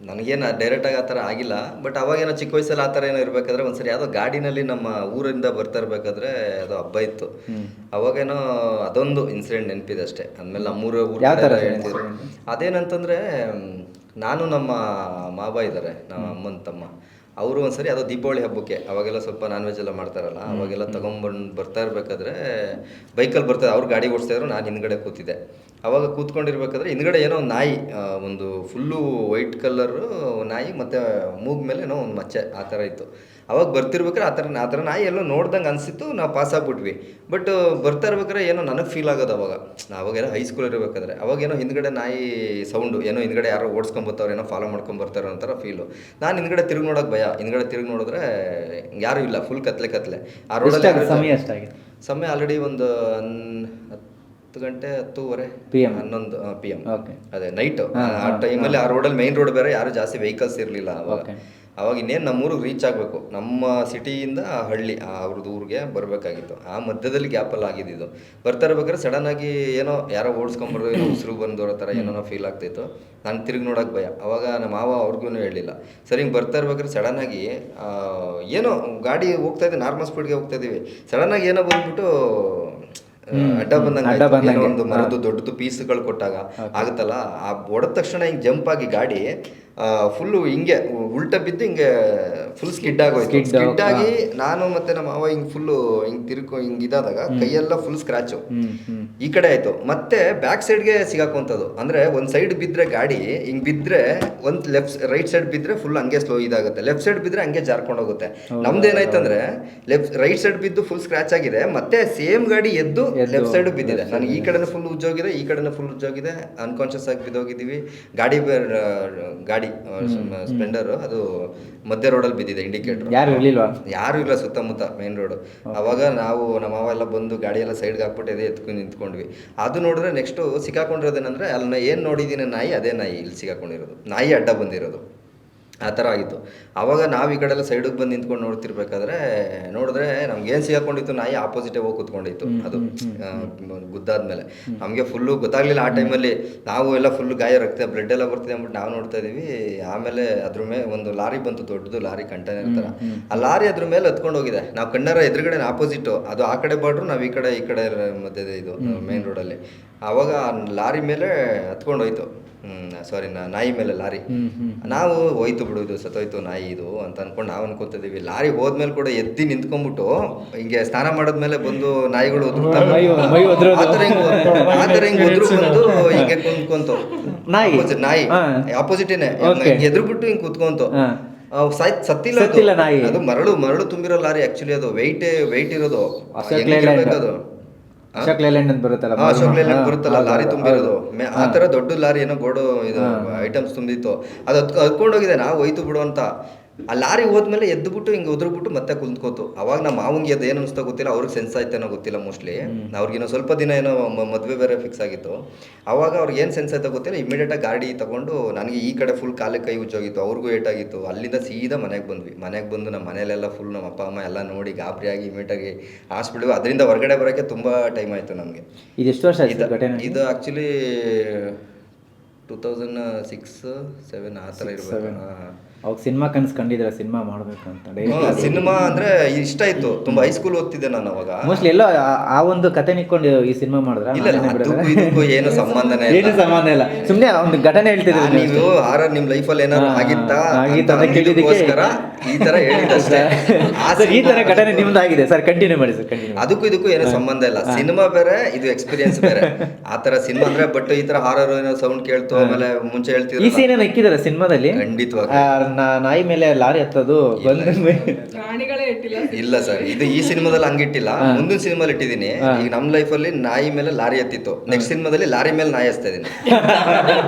ನನಗೇನು ಡೈರೆಕ್ಟಾಗಿ ಆ ಥರ ಆಗಿಲ್ಲ. ಬಟ್ ಅವಾಗೇನೋ ಚಿಕ್ಕ ವಯಸ್ಸಲ್ಲಿ ಆ ಥರ ಏನೋ ಇರಬೇಕಾದ್ರೆ ಒಂದ್ಸರಿ ಯಾವುದೋ ಗಾಡಿನಲ್ಲಿ ನಮ್ಮ ಊರಿಂದ ಬರ್ತಾ ಇರಬೇಕಾದ್ರೆ ಅದು ಹಬ್ಬ ಇತ್ತು. ಅವಾಗೇನೋ ಅದೊಂದು ಇನ್ಸಿಡೆಂಟ್ ನೆನಪಿದೆ ಅಷ್ಟೇ. ಅಂದಮೇಲೆ ನಮ್ಮೂರ ಯಾವ ಥರ ಹೇಳ್ತಿದ್ರು. ಅದೇನಂತಂದರೆ ನಾನು ನಮ್ಮ ಮಾವ ಇದ್ದಾರೆ, ನಮ್ಮ ಅಮ್ಮನ ತಮ್ಮ. ಅವರು ಒಂದ್ಸರಿ ಯಾವುದೋ ದೀಪಾವಳಿ ಹಬ್ಬಕ್ಕೆ ಅವಾಗೆಲ್ಲ ಸ್ವಲ್ಪ ನಾನ್ ವೆಜ್ ಎಲ್ಲ ಮಾಡ್ತಾರಲ್ಲ, ಅವಾಗೆಲ್ಲ ತೊಗೊಂಬಂದು ಬರ್ತಾ ಇರಬೇಕಾದ್ರೆ ಬೈಕಲ್ಲಿ ಬರ್ತಾರೆ. ಅವ್ರು ಗಾಡಿ ಓಡಿಸ್ತಾಯಿದ್ರು, ನಾನು ಹಿಂದ್ಗಡೆ ಕೂತಿದ್ದೆ. ಅವಾಗ ಕೂತ್ಕೊಂಡಿರ್ಬೇಕಾದ್ರೆ ಹಿಂದ್ಗಡೆ ಏನೋ ಒಂದು ನಾಯಿ, ಒಂದು ಫುಲ್ಲು ವೈಟ್ ಕಲರು ನಾಯಿ ಮತ್ತು ಮೂಗ್ ಮೇಲೆ ಏನೋ ಒಂದು ಮಚ್ಚೆ ಆ ಥರ ಇತ್ತು. ಅವಾಗ ಬರ್ತಿರ್ಬೇಕಾದ್ರೆ ಆ ಥರ ನಾಯಿ ಎಲ್ಲೋ ನೋಡ್ದಂಗೆ ಅನಿಸಿತ್ತು. ನಾವು ಪಾಸ್ ಆಗ್ಬಿಟ್ವಿ. ಬಟ್ ಬರ್ತಾ ಇರ್ಬೇಕಾದ್ರೆ ಏನೋ ನನಗೆ ಫೀಲ್ ಆಗೋದು ಅವಾಗೆಲ್ಲ ಹೈಸ್ಕೂಲ್ ಇರಬೇಕಾದ್ರೆ. ಅವಾಗೇನೋ ಹಿಂದ್ಗಡೆ ನಾಯಿ ಸೌಂಡು, ಏನೋ ಹಿಂದ್ಗಡೆ ಯಾರೋ ಓಡಿಸ್ಕೊಂಬರ್ತಾವ್ರು, ಏನೋ ಫಾಲೋ ಮಾಡ್ಕೊಂಬರ್ತಾರೋ ಒಂಥರ ಫೀಲು. ನಾನು ಹಿಂದ್ಗಡೆ ತಿರುಗಿ ನೋಡೋಕೆ ಭಯ. ಹಿಂದ್ಗಡೆ ತಿರುಗಿ ನೋಡಿದ್ರೆ ಯಾರೂ ಇಲ್ಲ, ಫುಲ್ ಕತ್ಲೆ. ಆ ರೋಡಲ್ಲಿ ಸಮಯ ಆಲ್ರೆಡಿ ಒಂದು 10 ಗಂಟೆ 10:30 PM 11 PM. ಓಕೆ. ಅದೇ ನೈಟು. ಆ ಟೈಮಲ್ಲಿ ಆ ರೋಡಲ್ಲಿ ಮೈನ್ ರೋಡ್ ಬೇರೆ, ಯಾರು ಜಾಸ್ತಿ ವೆಹಿಕಲ್ಸ್ ಇರಲಿಲ್ಲ ಅವಾಗ ಇನ್ನೇನು ನಮ್ಮೂರಿಗೆ ರೀಚ್ ಆಗಬೇಕು. ನಮ್ಮ ಸಿಟಿಯಿಂದ ಹಳ್ಳಿ ಅವ್ರದ್ದು ಊರಿಗೆ ಬರಬೇಕಾಗಿತ್ತು. ಆ ಮಧ್ಯದಲ್ಲಿ ಗ್ಯಾಪಲ್ಲಿ ಆಗಿದ್ದು. ಬರ್ತಾ ಇರ್ಬೇಕಾದ್ರೆ ಸಡನ್ನಾಗಿ ಏನೋ ಯಾರೋ ಓಡಿಸ್ಕೊಂಬರೋ, ಏನೋ ಉಸಿರು ಬಂದೋರೋ ಥರ ಏನೋ ಫೀಲ್ ಆಗ್ತಾಯಿತ್ತು. ನಾನು ತಿರುಗಿ ನೋಡೋಕೆ ಭಯ. ಅವಾಗ ನಮ್ಮ ಮಾವ ಅವ್ರಿಗೂ ಹೇಳಿಲ್ಲ. ಸರಿ ಹಿಂಗೆ ಬರ್ತಾ ಇರ್ಬೇಕಾದ್ರೆ ಸಡನ್ನಾಗಿ ಏನೋ ಗಾಡಿ ಹೋಗ್ತಾಯಿದ್ದೆ, ನಾರ್ಮಲ್ ಸ್ಪೀಡ್ಗೆ ಹೋಗ್ತಾಯಿದ್ದೀವಿ. ಸಡನ್ನಾಗಿ ಏನೋ ಬಂದ್ಬಿಟ್ಟು ಅಡ್ಡ ಬಂದಂಗೆ ಒಂದು ಮರದ್ದು ದೊಡ್ಡದು ಪೀಸ್ಗಳು ಕೊಟ್ಟಾಗ ಆಗುತ್ತಲ್ಲ, ಆ ಹೊಡೆದ ತಕ್ಷಣ ಹಿಂಗೆ ಜಂಪ್ ಆಗಿ ಗಾಡಿ ಫುಲ್ಲು ಹಿಂಗೆ ಉಲ್ಟ ಬಿದ್ದು ಹಿಂಗೆ ಫುಲ್ ಸ್ಕಿಡ್ ಆಗೋಯ್ತು. ಸ್ಕಿಡ್ ಆಗಿ ನಾನು ಮತ್ತೆ ನಮ್ಮ ಮಾವ ಹಿಂಗೆ ಫುಲ್ಲು ಹಿಂಗೆ ಹಿಂಗೆ ಇದಾದಾಗ ಕೈಯೆಲ್ಲ ಫುಲ್ ಸ್ಕ್ರಾಚು ಈ ಕಡೆ ಆಯ್ತು. ಮತ್ತೆ ಬ್ಯಾಕ್ ಸೈಡ್ಗೆ ಸಿಗಾಕೊಂತದ್ದು. ಅಂದ್ರೆ ಒಂದು ಸೈಡ್ ಬಿದ್ದರೆ ಗಾಡಿ ಹಿಂಗೆ ಬಿದ್ದರೆ, ಒಂದು ರೈಟ್ ಸೈಡ್ ಬಿದ್ದರೆ ಫುಲ್ ಹಂಗೆ ಸ್ಲೋ ಇದಾಗುತ್ತೆ, ಲೆಫ್ಟ್ ಸೈಡ್ ಬಿದ್ದರೆ ಹಂಗೆ ಜಾರ್ಕೊಂಡು ಹೋಗುತ್ತೆ. ನಮ್ದು ಏನಾಯ್ತಂದ್ರೆ ರೈಟ್ ಸೈಡ್ ಬಿದ್ದು ಫುಲ್ ಸ್ಕ್ರಾಚ್ ಆಗಿದೆ, ಮತ್ತೆ ಸೇಮ್ ಗಾಡಿ ಎದ್ದು ಲೆಫ್ಟ್ ಸೈಡ್ ಬಿದ್ದಿದೆ. ನನಗೆ ಈ ಕಡೆನೂ ಫುಲ್ ಉಜ್ಜೋಗಿದೆ, ಈ ಕಡೆನೂ ಫುಲ್ ಉಜ್ಜೋಗಿದೆ. ಅನ್ಕಾನ್ಷಿಯಸ್ ಆಗಿ ಬಿದ್ದೋಗಿದ್ದೀವಿ. ಗಾಡಿ ಸ್ಪ್ಲೆಂಡರ್ ಅದು ಮಧ್ಯ ರೋಡಲ್ಲಿ ಬಿದ್ದಿದೆ. ಇಂಡಿಕೇಟರ್ ಯಾರು ಇಲ್ಲ ಸುತ್ತಮುತ್ತ ಮೇನ್ ರೋಡ್. ಅವಾಗ ನಾವು ನಮ್ಮ ಮಾವ ಎಲ್ಲ ಬಂದು ಗಾಡಿ ಎಲ್ಲ ಸೈಡ್ಗೆ ಹಾಕ್ಬಿಟ್ಟು ಎತ್ಕೊಂಡು ನಿಂತ್ಕೊಂಡ್ವಿ. ಅದು ನೋಡಿದ್ರೆ ನೆಕ್ಸ್ಟು ಸಿಕ್ಕಾಕೊಂಡಿರೋದೇನಂದ್ರೆ ಅಲ್ಲಿ ಏನು ನೋಡಿದ್ದೀನಿ ನಾಯಿ, ಅದೇ ನಾಯಿ ಇಲ್ಲಿ ಸಿಕ್ಕಾಕೊಂಡಿರೋದು. ನಾಯಿ ಅಡ್ಡ ಬಂದಿರೋದು ಆ ಥರ ಆಗಿತ್ತು. ಆವಾಗ ನಾವು ಈ ಕಡೆ ಎಲ್ಲ ಸೈಡಿಗೆ ಬಂದು ನಿಂತ್ಕೊಂಡು ನೋಡ್ತಿರ್ಬೇಕಾದ್ರೆ ನೋಡಿದ್ರೆ ನಮ್ಗೇನು ಸಿಗಾಕೊಂಡಿತ್ತು, ನಾಯಿ ಆಪೋಸಿಟೇ ಹೋಗಿ ಕೂತ್ಕೊಂಡಿತ್ತು. ಅದು ಗುದ್ದಾದ್ಮೇಲೆ ನಮಗೆ ಫುಲ್ಲು ಗೊತ್ತಾಗಲಿಲ್ಲ ಆ ಟೈಮಲ್ಲಿ. ನಾವು ಎಲ್ಲ ಫುಲ್ಲು ಗಾಯ ರಕ್ತ ಬ್ಲಡ್ ಎಲ್ಲ ಬರ್ತಿದೆ ಅಂದ್ಬಿಟ್ಟು ನಾವು ನೋಡ್ತಾ ಇದ್ದೀವಿ. ಆಮೇಲೆ ಅದ್ರ ಮೇಲೆ ಒಂದು ಲಾರಿ ಬಂತು, ದೊಡ್ಡದು ಲಾರಿ ಕಂಟೈನರ್ ಥರ. ಆ ಲಾರಿ ಅದ್ರ ಮೇಲೆ ಹತ್ಕೊಂಡು ಹೋಗಿದೆ. ನಾವು ಕಣ್ಣರ ಎದುರುಗಡೆ ಆಪೋಸಿಟು, ಅದು ಆ ಕಡೆ ಬಾರ್ಡ್ರು, ನಾವು ಈ ಕಡೆ ಮಧ್ಯದ ಇದು ಮೇನ್ ರೋಡಲ್ಲಿ. ಆವಾಗ ಲಾರಿ ಮೇಲೆ ಹತ್ಕೊಂಡು ಹೋಯ್ತು. ಸಾರಿ ನಾಯಿ ಮೇಲೆ ಲಾರಿ. ನಾವು ಹೋಯ್ತು ಬಿಡು, ಇದು ಸತ್ತೋಯ್ತು ನಾಯಿ ಇದು ಅಂತ ಅನ್ಕೊಂಡು ನಾವು ಅನ್ಕೋತಿದ್ದೀವಿ. ಲಾರಿ ಹೋದ್ಮೇಲೆ ಕೂಡ ಎದ್ದಿ ನಿಂತ್ಕೊಂಡ್ಬಿಟ್ಟು ಹಿಂಗೆ ಸ್ನಾನ ಮಾಡಿದ್ಮೇಲೆ ಬಂದು ನಾಯಿಗಳು ಆ ಥರ ಹಿಂಗೆ ಒದ್ರು ಬಂದು ಹಿಂಗೆ ಕುಂತ್ಕೊಂತು. ನಾಯಿ ಆಪೋಸಿಟೇನೆ ಎದುರುಬಿಟ್ಟು ಹಿಂಗೆ ಕುತ್ಕೊಂತು. ಸತ್ತಿಲ್ಲ ನಾಯಿ. ಅದು ಮರಳು ತುಂಬಿರೋ ಲಾರಿ ಆಕ್ಚುಲಿ. ಅದು ವೆಯ್ಟ್ ಇರೋದು ಅದು ಅಶೋಕ್ ಲೇಲ್ಯಾಂಡ್ ಅಂತ ಬರುತ್ತಲ್ಲ ಲಾರಿ ತುಂಬಿರೋದು. ಆ ಥರ ದೊಡ್ಡ ಲಾರಿ ಏನೋ ಗೋಡು ಇದು ಐಟಮ್ಸ್ ತುಂಬಿತ್ತು. ಅದು ಹತ್ಕೊಂಡೋಗಿದೆ. ನಾವು ಹೋಯ್ತು ಬಿಡು ಅಂತ. ಆ ಲಾರಿ ಹೋದ್ಮೇಲೆ ಎದ್ದುಬಿಟ್ಟು ಹಿಂಗೆ ಉದ್ರುಬಿಟ್ಟು ಮತ್ತೆ ಕುಂತ್ಕೋತು. ಅವಾಗ ನಮ್ಮ ಮಾವಂಗೆ ಅದು ಏನು ಅನಿಸ್ತಾ ಗೊತ್ತಿಲ್ಲ, ಅವ್ರಿಗೆ ಸೆನ್ಸ್ ಆಯ್ತೇನೋ ಗೊತ್ತಿಲ್ಲ. ಮೋಸ್ಟ್ಲಿ ಅವ್ರಿಗೇನೋ ಸ್ವಲ್ಪ ದಿನ ಏನೋ ಮದುವೆ ಬೇರೆ ಫಿಕ್ಸ್ ಆಗಿತ್ತು. ಅವಾಗ ಅವ್ರಿಗೆ ಏನು ಸೆನ್ಸ್ ಆಯ್ತೋ ಗೊತ್ತಿಲ್ಲ, ಇಮಿಡಿಯೇಟಾಗಿ ಗಾಡಿ ತಗೊಂಡು, ನನಗೆ ಈ ಕಡೆ ಫುಲ್ ಕಾಲಿಗೆ ಕೈ ಉಜ್ಜೋಗಿತ್ತು, ಅವ್ರಿಗೂ ಏಟಾಗಿತ್ತು. ಅಲ್ಲಿಂದ ಸೀದಾ ಮನೆಗೆ ಬಂದ್ವಿ. ಮನೆಗೆ ಬಂದು ನಮ್ಮ ಮನೇಲೆಲ್ಲ ಫುಲ್ ನಮ್ಮ ಅಪ್ಪ ಅಮ್ಮ ಎಲ್ಲ ನೋಡಿ ಗಾಬರಿಯಾಗಿ ಇಮಿಡಿಯೇಟಾಗಿ ಹಾಸ್ಪಿಟ್ಲಿಗೆ. ಅದರಿಂದ ಹೊರಗಡೆ ಬರೋಕ್ಕೆ ತುಂಬ ಟೈಮ್ ಆಯಿತು ನಮಗೆ. ಇದು ಎಷ್ಟು ವರ್ಷ ಇದು ಆ್ಯಕ್ಚುಲಿ 2006-07 ಆ ಥರ ಇರಬೇಕು. ಅವಾಗ ಸಿನಿಮಾ ಕನಸು ಕಂಡಿದ್ರೆ ಸಿನಿಮಾ ಮಾಡಬೇಕು ಅಂತ ಸಿನಿಮಾ ಅಂದ್ರೆ ಇಷ್ಟ ಇತ್ತು ತುಂಬಾ. ಹೈಸ್ಕೂಲ್ ಓದ್ತಿದ್ದೆ ನಾನು ಅವಾಗ. ಮೋಸ್ಟ್ಲಿ ಎಲ್ಲೋ ಆ ಒಂದು ಕತೆ ನಿಕ್ಕೊಂಡು ಈ ಸಿನಿಮಾ ಮಾಡಿದ್ರೆ ಇಲ್ಲ ಅದಕ್ಕೂ ಇದಕ್ಕೂ ಏನು ಸಂಬಂಧನೇ ಇಲ್ಲ. ಏನು ಸಂಬಂಧ ಇಲ್ಲ, ಸುಮ್ಮನೆ ಒಂದು ಘಟನೆ ಹೇಳ್ತಿದ್ರು. ನೀವು ಹಾರರ್ ನಿಮ್ ಲೈಫಲ್ಲಿ ಏನಾದ್ರು ಆಗಿತ್ತಾ ಆಗಿತ್ತಾ ಅಂತ ಕೇಳಿದ್ದಕ್ಕೋಸ್ಕರ ಈ ತರ ಹೇಳಿದ್ದಷ್ಟೇ. ಈ ತರ ಘಟನೆ ನಿಮ್ದಾಗಿದೆ ಸರ್, ಕಂಟಿನ್ಯೂ ಮಾಡಿ ಸರ್, ಕಂಟಿನ್ಯೂ. ಅದಕ್ಕೂ ಇದಕ್ಕೂ ಏನು ಸಂಬಂಧ ಇಲ್ಲ. ಸಿನಿಮಾ ಬೇರೆ, ಇದು ಎಕ್ಸ್ಪೀರಿಯನ್ಸ್ ಬೇರೆ. ಆ ತರ ಸಿನಿಮಾ ಅಂದ್ರೆ ಬಟ್ ಈ ತರ ಹಾರರ್ ಏನೋ ಸೌಂಡ್ ಕೇಳ್ತು, ಆಮೇಲೆ ಮುಂಚೆ ಈ ಹೇಳ್ತಿದ್ರು ಸೀನ್ ಇಕ್ಕಿದಾರೆ ಸಿನಿಮಾದಲ್ಲಿ, ಖಂಡಿತವಾಗಿ. ನಾಯಿ ಮೇಲೆ ಲಾರಿ ಹತ್ತೋದು ಪ್ರಾಣಿಗಳೇ ಇಟ್ಟಿಲ್ಲ. ಇಲ್ಲ ಸರ್, ಇದು ಈ ಸಿನಿಮಾದಲ್ಲಿ ಹಂಗಿಟ್ಟಿಲ್ಲ. ಮುಂದಿನ ಸಿನಿಮಾದಲ್ಲಿ ಇಟ್ಟಿದ್ದೀನಿ. ಈಗ ನಮ್ ಲೈಫ್ ಅಲ್ಲಿ ನಾಯಿ ಮೇಲೆ ಲಾರಿ ಹತ್ತಿತ್ತು, ನೆಕ್ಸ್ಟ್ ಸಿನಿಮಾದಲ್ಲಿ ಲಾರಿ ಮೇಲೆ ನಾಯಿ ಹಚ್ತಾ ಇದೀನಿ.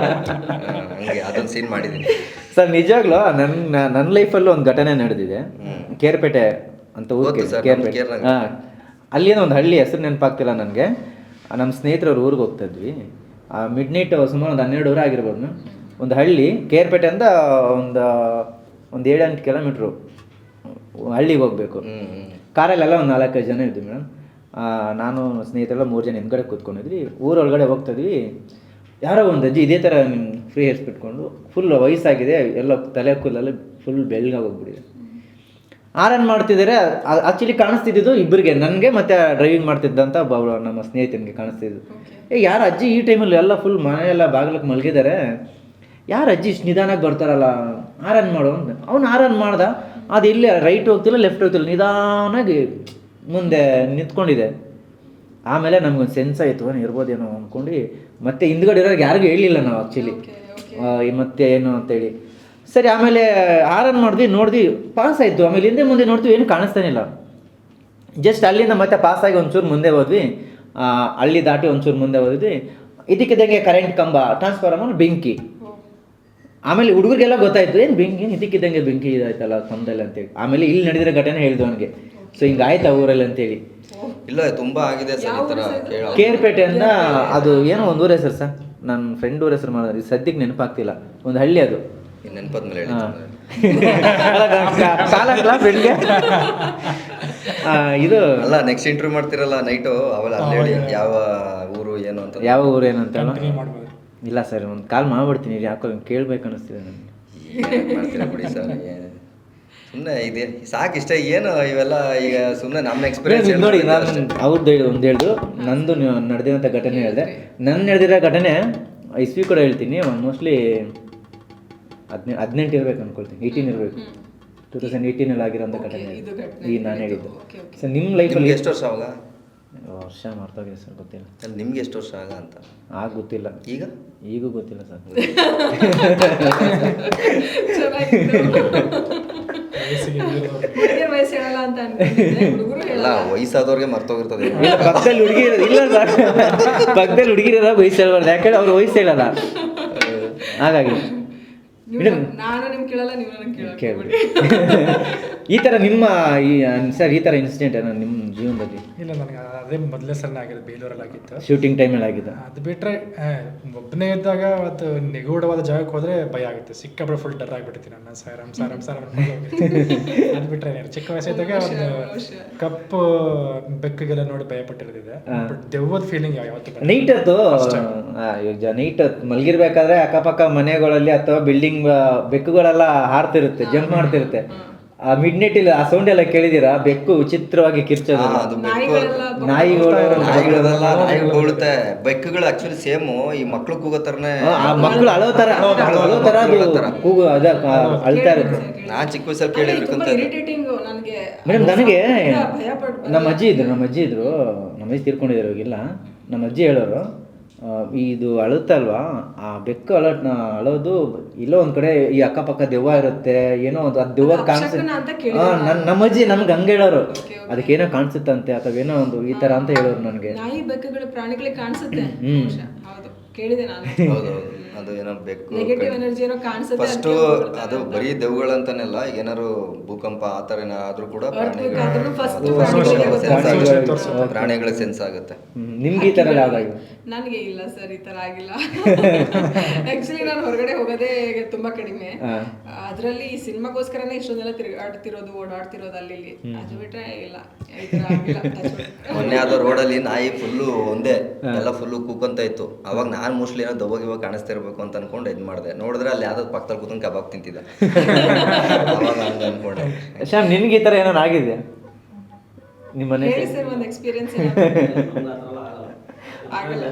ಹಂಗೆ ಅದೊಂದು ಸೀನ್ ಮಾಡಿದೀನಿ ಸರ್. ನಿಜವಾಗ್ಲೂ ನನ್ನ ಲೈಫಲ್ಲೂ ಒಂದು ಘಟನೆ ನಡೆದಿದೆ. ಕೇರ್ಪೇಟೆ ಅಂತ ಊರು, ಕೇರ್ಪೇಟೆ. ಅಲ್ಲಿ ಏನೋ ಒಂದು ಹಳ್ಳಿ, ಹೆಸರು ನೆನಪಾಗ್ತಿಲ್ಲ ನನಗೆ. ನಮ್ಮ ಸ್ನೇಹಿತರವ್ರು ಊರಿಗೆ ಹೋಗ್ತಾ ಇದ್ವಿ. ಮಿಡ್ ನೈಟ್ ಸುಮಾರು ಒಂದು 12 ಆಗಿರ್ಬೋದು. ಒಂದು ಹಳ್ಳಿ, ಕೇರ್ಪೇಟೆ ಅಂತ ಒಂದು 7-8 ಕಿಲೋಮೀಟ್ರು ಹಳ್ಳಿಗೆ ಹೋಗ್ಬೇಕು. ಕಾರಲ್ಲೆಲ್ಲ ಒಂದು 4-5 ಜನ ಇದ್ವಿ ಮೇಡಮ್. ನಾನು ಸ್ನೇಹಿತರೆಲ್ಲ 3 ಜನ ಹಿಂದ್ಗಡೆ ಕೂತ್ಕೊಂಡಿದ್ವಿ. ಊರೊಳಗಡೆ ಹೋಗ್ತಾಯಿದ್ವಿ. ಯಾರೋ ಒಂದು ಅಜ್ಜಿ ಇದೇ ಥರ ಫ್ರೀ ಹೇರ್ಸ್ ಬಿಟ್ಕೊಂಡು, ಫುಲ್ ವಯಸ್ಸಾಗಿದೆ, ಎಲ್ಲ ತಲೆ ಕೂದಲೆಲ್ಲ ಫುಲ್ ಬೆಳ್ಳಗಾಗಿ ಹೋಗ್ಬಿಟ್ಟಿದೆ. ಆರನ್ ಮಾಡ್ತಿದ್ದಾರೆ. ಆ್ಯಕ್ಚುಲಿ ಕಾಣಿಸ್ತಿದ್ದು ಇಬ್ಬರಿಗೆ, ನನಗೆ ಮತ್ತು ಡ್ರೈವಿಂಗ್ ಮಾಡ್ತಿದ್ದಂಥ ನಮ್ಮ ಸ್ನೇಹಿತನಿಗೆ ಕಾಣಿಸ್ತಿದ್ದು. ಯಾರು ಅಜ್ಜಿ ಈ ಟೈಮಲ್ಲಿ ಎಲ್ಲ ಫುಲ್ ಮನೆಯೆಲ್ಲ ಬಾಗಿಲಕ್ಕೆ ಮಲಗಿದ್ದಾರೆ, ಯಾರು ಅಜ್ಜಿ ಇಷ್ಟು ನಿಧಾನಕ್ಕೆ ಬರ್ತಾರಲ್ಲ, ಆರನ್ ಮಾಡು ಅಂತ. ಅವ್ನು ಆರನ್ ಮಾಡ್ದ. ಅದು ಇಲ್ಲಿ ರೈಟ್ ಹೋಗ್ತಿಲ್ಲ, ಲೆಫ್ಟ್ ಹೋಗ್ತಿಲ್ಲ, ನಿಧಾನಾಗಿ ಮುಂದೆ ನಿಂತ್ಕೊಂಡಿದೆ. ಆಮೇಲೆ ನಮ್ಗೊಂದು ಸೆನ್ಸ್ ಆಯಿತು, ಇರ್ಬೋದೇನೋ ಅಂದ್ಕೊಂಡು ಮತ್ತೆ ಹಿಂದ್ಗಡೆ ಇರೋರಿಗೆ ಯಾರಿಗೂ ಹೇಳಿಲ್ಲ ನಾವು ಆ್ಯಕ್ಚುಲಿ ಮತ್ತೆ ಏನು ಅಂತೇಳಿ. ಸರಿ, ಆಮೇಲೆ ಆರನ್ ಮಾಡಿದ್ವಿ, ನೋಡಿದ್ವಿ, ಪಾಸ್ ಆಯಿತು. ಆಮೇಲೆ ಹಿಂದೆ ಮುಂದೆ ನೋಡ್ತೀವಿ, ಏನು ಕಾಣಿಸ್ತಾನೆ ಇಲ್ಲ. ಜಸ್ಟ್ ಅಲ್ಲಿಂದ ಮತ್ತೆ ಪಾಸಾಗಿ ಒಂಚೂರು ಮುಂದೆ ಹೋದ್ವಿ. ಹಳ್ಳಿ ದಾಟಿ ಒಂಚೂರು ಮುಂದೆ ಹೋದ್ವಿ. ಇದಕ್ಕಿದ್ದಂಗೆ ಕರೆಂಟ್ ಕಂಬ, ಟ್ರಾನ್ಸ್ಫಾರ್ಮರ್, ಬೆಂಕಿ. ಆಮೇಲೆ ಹುಡುಗರಿಗೆಲ್ಲ ಗೊತ್ತಾಯ್ತು, ಏನು ಬೆಂಕಿ, ಏನು ಇದಕ್ಕಿದ್ದಂಗೆ ಬೆಂಕಿ ಇದಾಯ್ತಲ್ಲ ಕಂಬದಲ್ಲಿ ಅಂತೇಳಿ. ಆಮೇಲೆ ಇಲ್ಲಿ ನಡೆದಿರೋ ಘಟನೆ ಹೇಳಿದ್ವು ನನಗೆ. ಸೊ ಹಿಂಗಾಯ್ತು ಊರಲ್ಲಿ ಅಂತೇಳಿ. ಇಲ್ಲ ತುಂಬಾ ಆಗಿದೆ ಸರ್ ಈ ತರ. ಕೇರ್ಪೇಟೆ ಅಂತ ಅದು ಏನೋ ಒಂದು ಊರ ಹೆಸರು ಸರ್, ನನ್ನ ಫ್ರೆಂಡ್ ಊರ ಹೆಸರು ಮಾಡಿದ್ರೆ ಸದ್ಯಕ್ಕೆ ನೆನಪಾಗ್ತಿಲ್ಲ. ಒಂದು ಹಳ್ಳಿ ಅದು. ನೆನಪಾದ್ಮೇಲೆ ಫ್ರೆಂಡ್ಗೆ ಇದು ಅಲ್ಲ, ನೆಕ್ಸ್ಟ್ ಇಂಟರ್ವ್ಯೂ ಮಾಡ್ತಿರಲ್ಲ ನೈಟು, ಅವೆಲ್ಲ ಅಲ್ಲಿ ಹೇಳಿ ಯಾವ ಊರು ಏನು ಅಂತ. ಯಾವ ಊರು ಏನು ಅಂತ ಇಲ್ಲ ಸರ್, ಒಂದು ಕಾಲ್ ಮಾಡ್ಬಿಡ್ತೀನಿ, ಯಾಕೋ ಕೇಳ್ಬೇಕು ಅನ್ನಿಸ್ತಿದೆ ನನಗೆ. ಮಾಡ್ತೀರಾ ಬಿಡಿ ಸರ್, ಸುಮ್ಮನೆ ಇದೆ ಸಾಕಿಷ್ಟ. ಏನು ಇವೆಲ್ಲ ಈಗ ಸುಮ್ಮನೆ ನಮ್ಮ ಎಕ್ಸ್ಪೀರಿಯನ್ಸ್ ನೋಡಿ. ನಾನು ಅವ್ರದ್ದು ಒಂದು ಹೇಳ್ದು, ನಂದು ನಡೆದಿರೋಂಥ ಘಟನೆ ಹೇಳಿದೆ. ನನ್ನ ನಡೆದಿರೋ ಘಟನೆ ಇಸ್ವಿ ಕೂಡ ಹೇಳ್ತೀನಿ. ಮೋಸ್ಟ್ಲಿ 18 ಇರ್ಬೇಕು ಅನ್ಕೊಳ್ತೀನಿ, 18 ಇರಬೇಕು. 2018 ಆಗಿರೋಂಥ ಘಟನೆ ಈಗ ನಾನು ಹೇಳಿದ್ದು. ಸರ್ ನಿಮ್ಮ ಲೈಫಲ್ಲಿ ಎಷ್ಟು ವರ್ಷ ಅವಾಗ? ವರ್ಷ ಮಾಡ್ತಾಗಿದೆ ಸರ್, ಗೊತ್ತಿಲ್ಲ. ಅಲ್ಲಿ ನಿಮ್ಗೆ ಎಷ್ಟು ವರ್ಷ ಅಂತ ಆಗ ಗೊತ್ತಿಲ್ಲ. ಈಗೂ ಗೊತ್ತಿಲ್ಲ ಸರ್. ಅಲ್ಲ, ವಯಸ್ಸಾದವ್ರಿಗೆ ಮರ್ತೋಗಿರ್ತದೆ. ಪಕ್ಕದಲ್ಲಿ ಹುಡುಗಿರ ಇಲ್ಲ ಸರ್, ಪಕ್ಕದಲ್ಲಿ ಹುಡುಗಿರ ವಯಸ್ಸು ಹೇಳ್ಬಾರ್ದು, ಯಾಕಂದ್ರೆ ಅವ್ರ ವಯಸ್ಸು ಹೇಳಲ್ಲ. ಹಾಗಾಗಿ ಕೇಳ್ಬಿಡಿ. ಈ ಥರ ನಿಮ್ಮ ಸರ್ ಈ ಥರ ಇನ್ಸಿಡೆಂಟ್ ಏನೋ ನಿಮ್ಮ ಜೀವನದಲ್ಲಿ? ಇಲ್ಲ, ನನಗೆ ಅದೇ ಮೊದಲೇ ಸಲ ಆಗಿದ್ದು, ಬೇಲೂರಲ್ಲಿ ಆಗಿತ್ತು. ಶೂಟಿಂಗ್ ಟೈಮಲ್ಲಿ ಆಗಿದ್ದು. ಅದು ಬಿಟ್ಟರೆ ಒಬ್ಬನೇ ಇದ್ದಾಗ ಅವತ್ತು ನಿಗೂಢವಾದ ಜಾಗಕ್ಕೆ ಹೋದರೆ ಭಯ ಆಗುತ್ತೆ. ಸಿಕ್ಕಾಬಿಟ್ಟು ಫುಲ್ ಡರ್ ಆಗಿಬಿಡ್ತೀನಿ ನಾನು. ಸಾರ್ ಅದು ಬಿಟ್ಟರೆ ಚಿಕ್ಕ ವಯಸ್ಸಿದ್ದಾಗ ಒಂದು ಕಪ್ಪು ಬೆಕ್ಕಿಗೆಲ್ಲ ನೋಡಿ ಭಯ ಪಟ್ಟಿರ್ತಿದೆ. ಬಟ್ ದೆವ್ವದ ಫೀಲಿಂಗ್ ಯಾವತ್ತು ನೈಟ್ ಹೊತ್ತು ನೈಟ್ ಮಲಗಿರ್ಬೇಕಾದ್ರೆ ಅಕ್ಕಪಕ್ಕ ಮನೆಗಳಲ್ಲಿ ಅಥವಾ ಬಿಲ್ಡಿಂಗ್ ಬೆಕ್ಕುಗಳೆಲ್ಲ ಹಾರ್ತಿರುತ್ತೆ, ಜಂಪ್ ಮಾಡ್ತಿರುತ್ತೆ. ಆ ಮಿಡ್ ನೈಟ್ ಇಲ್ಲ, ಆ ಸೌಂಡ್ ಎಲ್ಲ ಕೇಳಿದೀರಾ? ಬೆಕ್ಕು ವಿಚಿತ್ರವಾಗಿ ಕಿರ್ಚೋದು, ನಾಯಿಗಳು, ಬೆಕ್ಕುಗಳು ಆಕ್ಚುಲಿ ಸೇಮ್ ಈ ಮಕ್ಳು ಕೂಗೋ ತರನೇ. ಮಕ್ಕಳು ಅಳೋ ತರ ಕೂಗು ಅಳ್ತಾ ಇರುತ್ತೆ. ನಾನ್ ಚಿಕ್ಕ ವಯಸ್ಸಲ್ಲಿ ಕೇಳಿದ್ರು ಮೇಡಮ್. ನನಗೆ ನಮ್ಮ ಅಜ್ಜಿ ಇದ್ರು, ನಮ್ಮ ಅಜ್ಜಿ ತೀರ್ಕೊಂಡಿದ್ರು, ಹೋಗಿಲ್ಲ. ನಮ್ಮ ಅಜ್ಜಿ ಹೇಳೋರು, ಇದು ಅಳುತ್ತಲ್ವಾ, ಆ ಬೆಕ್ಕು ಅಳೋದು ಇಲ್ಲೋ ಒಂದ್ ಕಡೆ ಈ ಅಕ್ಕಪಕ್ಕ ದೆವ್ವ ಇರುತ್ತೆ, ಏನೋ ಒಂದು ಅದು ದೆವ್ವ ಕಾಣಿಸುತ್ತೆ. ನಮ್ಮ ಅಜ್ಜಿ ನಮ್ಗೆ ಹಂಗೆ ಹೇಳೋರು, ಅದಕ್ಕೇನೋ ಕಾಣಿಸುತ್ತಂತೆ ಅಥವಾ ಏನೋ ಒಂದು ಈ ತರ ಅಂತ ಹೇಳೋರು ನನಗೆ. ನಾಯಿ ಬೆಕ್ಕುಗಳು ಪ್ರಾಣಿಗಳಿಗೆ ಕಾಣಿಸುತ್ತೆ. ಹೌದು, ಕೇಳಿದೆ ನಾನು. ಹೌದೌದು, ಅದು ಏನೋ ಬೆಕ್ಕು ನೆಗೆಟಿವ್ ಎನರ್ಜಿ ಏನೋ ಕಾಣಿಸುತ್ತೆ. ಫಸ್ಟ್ ಅದು ಬರೀ ದೆವ್ವಗಳಂತಾನೆಲ್ಲ, ಈಗ ಏನಾರು ಭೂಕಂಪ ಆ ಥರ ಏನಾದ್ರೂ ಕೂಡ ಪ್ರಾಣಿಗಳಿಗೆ ಸೆನ್ಸ್ ಆಗುತ್ತೆ. ನಿಮ್ಗೆ ಈ ಥರ ಯಾವ್ದಾಗಿದೆ? ನನಗೆ ಇಲ್ಲ ಸರ್, ಈ ತರ ಆಗಿಲ್ಲ. ಆಕ್ಚುಲಿ ನಾನು ಹೊರಗಡೆ ಹೋಗೋದೇ ತುಂಬಾ ಕಡಿಮೆ. ಅದರಲ್ಲಿ ಈ ಸಿನಿಮಾಗೋಸ್ಕರನೇ ಇಷ್ಟೊಂದೆಲ್ಲ ತಿರುಗಾಡ್ತಿರೋದು, ಓಡಾಡ್ತಿರೋದು ಅಲ್ಲಿ ಇಲ್ಲಿ. ಅದು ಬಿಟ್ರೆ ಇಲ್ಲ, ಮೊನ್ನೆ ಆದ ರೋಡಲ್ಲಿ ನಾಯಿ ಫುಲ್ಲು ಒಂದೇ ಎಲ್ಲ ಫುಲ್ಲು ಕೂಕಂತ ಇತ್ತು. ಅವಾಗ ನಾನು ಮೋಸ್ಟ್ಲಿ ಏನೋ ದವಾಗ ಕಾಣಿಸ್ತಾ ಇರಬೇಕು ಅಂತ ಅನ್ಕೊಂಡು ಇದು ಮಾಡಿದೆ. ನೋಡಿದ್ರೆ ಅಲ್ಲಿ ಯಾವ್ದಾದ್ರು ಪಕ್ಕದಲ್ಲಿ ಕೂತ್ಕೊಂಡು ಕಬಾಬ್ ತಿಂತಿದ್ದ. ಅವಾಗ ಹಂಗೆ ಅನ್ಕೊಂಡೆ. ಶ್ಯಾಮ್ ನಿನ್ಗೆ ಈ ಥರ ಏನೋ ಆಗಿದೆಯಾ ನಿಮ್ಮ ಮನೆ ಹೇಳಿ ಸರ್ ಒಂದು ಎಕ್ಸ್ಪೀರಿಯನ್ಸ್ ಆಗಲ್ಲ.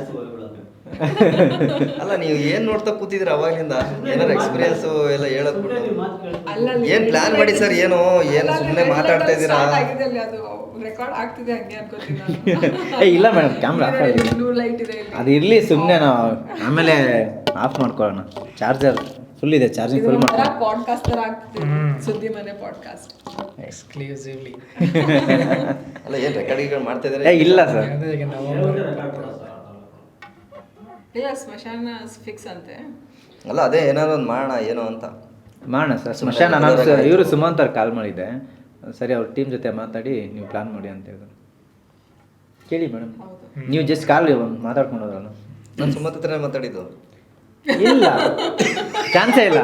ಅಲ್ಲ ನೀವು ಏನ್ ನೋಡ್ತಾ ಕೂತಿದ್ರಿ ಅವಾಗ್ಲಿಂದ? ಏನಾರು ಎಕ್ಸ್ಪೀರಿಯನ್ಸ್ ಎಲ್ಲ ಹೇಳೋದ್ ಬಿಟ್ಟು ಅಲ್ಲ ಏನ್ ಪ್ಲಾನ್ ಮಾಡಿ ಸರ್? ಏನು ಸುಮ್ಮನೆ ಮಾತಾಡ್ತಾ ಇದ್ದೀರಾ? ಅದು ರೆಕಾರ್ಡ್ ಆಗ್ತಿದೆ ಹಂಗೆ ಅನ್ಕೋತೀನಿ ನಾನು. ಏ ಇಲ್ಲ ಮೇಡಮ್, ಕ್ಯಾಮ್ರಾ ಆಫ್ ಆಗಿದೆ. ಬ್ಲೂ ಲೈಟ್ ಇದೆ ಇಲ್ಲಿ. ಅದು ಇರಲಿ ಸುಮ್ಮನೆ ನಾವು ಆಮೇಲೆ ಆಫ್ ಮಾಡ್ಕೊಳ್ಳೋಣ. ಚಾರ್ಜರ್ ಫುಲ್ ಇದೆ, ಚಾರ್ಜಿಂಗ್ ಫುಲ್ ಮಾಡ್ಕೊಳ್ಳೋಣ. ಪಾಡ್ಕಾಸ್ಟ್ ತರ ಆಗ್ತಿದೆ, ಸುದ್ದಿ ಮನೆ ಪಾಡ್ಕಾಸ್ಟ್ ಎಕ್ಸ್ಕ್ಲೂಸಿವ್ಲಿ. ಅಲ್ಲ ಏನ್ ರೆಕಾರ್ಡಿಂಗ್ ಮಾಡ್ತಾ ಏ ಇದ್ದಾರೆ? ಇಲ್ಲ ಸರ್, ಅದೇ ಈಗ ಇಲ್ಲ ಸ್ಮಶಾನ ಫಿಕ್ಸ್ ಅಂತೆ. ಅಲ್ಲ ಅದೇ ಏನಾದ್ರು ಒಂದು ಮಾಡೋಣ ಏನೋ ಅಂತ ಮಾಡೋಣ ಸರ್. ಸ್ಮಶಾನ ನಾನು ಇವರು ಸುಮಂತ್ ಅವ್ರು ಕಾಲ್ ಮಾಡಿದ್ದೆ. ಸರಿ, ಅವ್ರ ಟೀಮ್ ಜೊತೆ ಮಾತಾಡಿ ನೀವು ಪ್ಲಾನ್ ಮಾಡಿ ಅಂತ ಹೇಳಿದ್ರು. ಕೇಳಿ ಮೇಡಮ್, ನೀವು ಜಸ್ಟ್ ಕಾಲ್ ಮಾತಾಡ್ಕೊಂಡು ಹೋದ್ರಲ್ಲ. ನಾನು ಸುಮತ್ ಹತ್ರನೇ ಮಾತಾಡಿದ್ದು. ಇಲ್ಲ ಚಾನ್ಸೇ ಇಲ್ಲ.